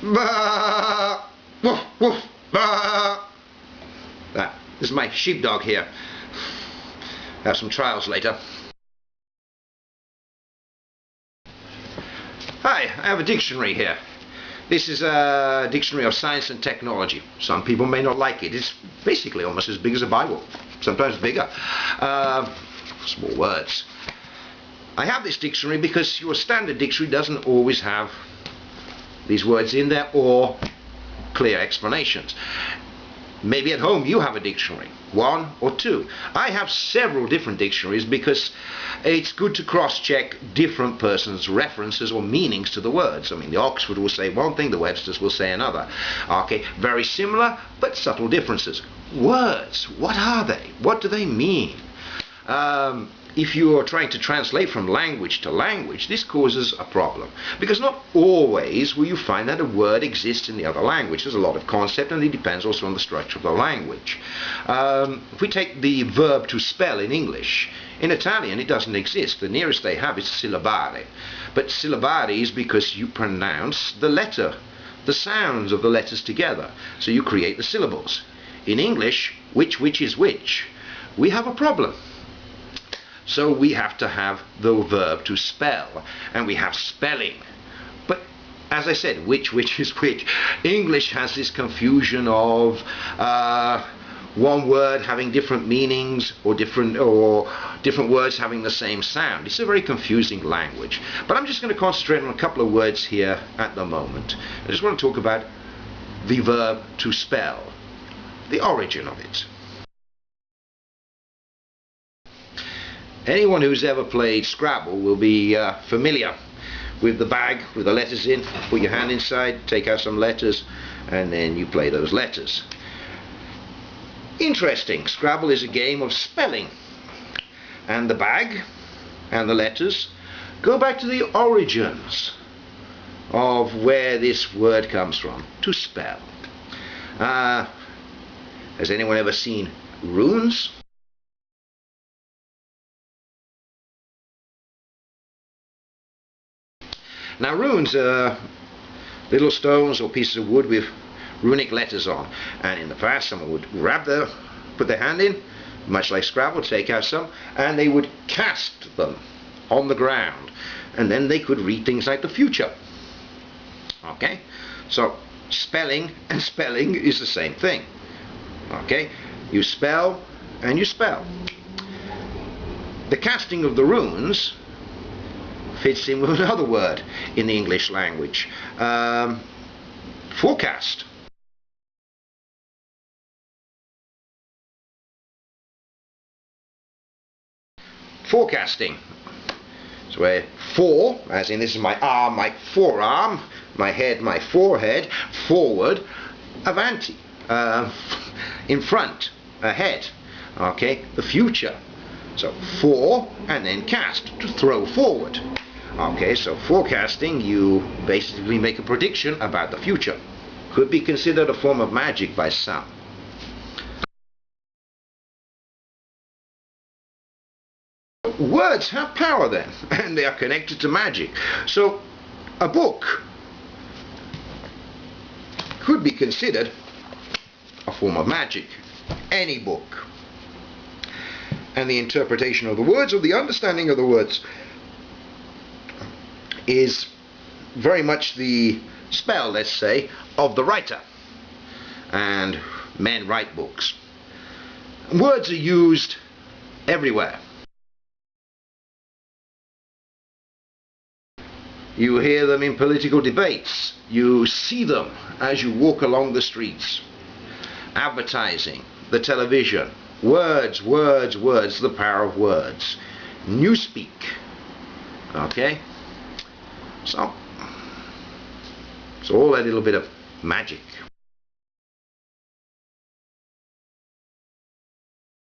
Bah! Woof, woof, bah! This is my sheepdog here. Have some trials later. Hi, I have a dictionary here. This is a dictionary of science and technology. Some people may not like it. It's basically almost as big as a Bible, sometimes bigger. Small words. I have this dictionary because your standard dictionary doesn't always have these words in there or clear explanations. Maybe at home you have a dictionary, one or two. I have several different dictionaries because it's good to cross-check different persons' references or meanings to the words. I mean, the Oxford will say one thing, the Webster's will say another. Okay, very similar but subtle differences. Words, what are they? What do they mean? If you are trying to translate from language to language, this causes a problem. Because not always will you find that a word exists in the other language. There's a lot of concept, and it depends also on the structure of the language. If we take the verb to spell in English, in Italian it doesn't exist. The nearest they have is syllabare. But syllabare is because you pronounce the letter, the sounds of the letters together. So you create the syllables. In English, which is which? We have a problem. So we have to have the verb to spell, and we have spelling. But as I said, which is which? English has this confusion of one word having different meanings or different words having the same sound. It's a very confusing language. But I'm just going to concentrate on a couple of words here at the moment. I just want to talk about the verb to spell, the origin of it. Anyone who's ever played Scrabble will be familiar with the bag with the letters in. Put your hand inside, take out some letters, and then you play those letters. Interesting. Scrabble is a game of spelling, and the bag and the letters go back to the origins of where this word comes from, to spell. Has anyone ever seen runes? Now, runes are little stones or pieces of wood with runic letters on, and in the past someone would put their hand in, much like Scrabble, take out some, and they would cast them on the ground, and then they could read things like the future. Okay, so spelling and spelling is the same thing. Okay, you spell and you spell. The casting of the runes fits in with another word in the English language. Forecast. Forecasting. So where for, as in this is my arm, my forearm, my head, my forehead, forward, avanti, in front, ahead. Okay, the future. So for and then cast, to throw forward. Okay, so forecasting, you basically make a prediction about the future. Could be considered a form of magic by some. Words have power then, and they are connected to magic. So a book could be considered a form of magic. Any book. And the interpretation of the words, or the understanding of the words, is very much the spell, let's say, of the writer. And men write books. Words are used everywhere. You hear them in political debates. You see them as you walk along the streets. Advertising, the television. Words, words, words, the power of words. Newspeak. Okay? So all that little bit of magic.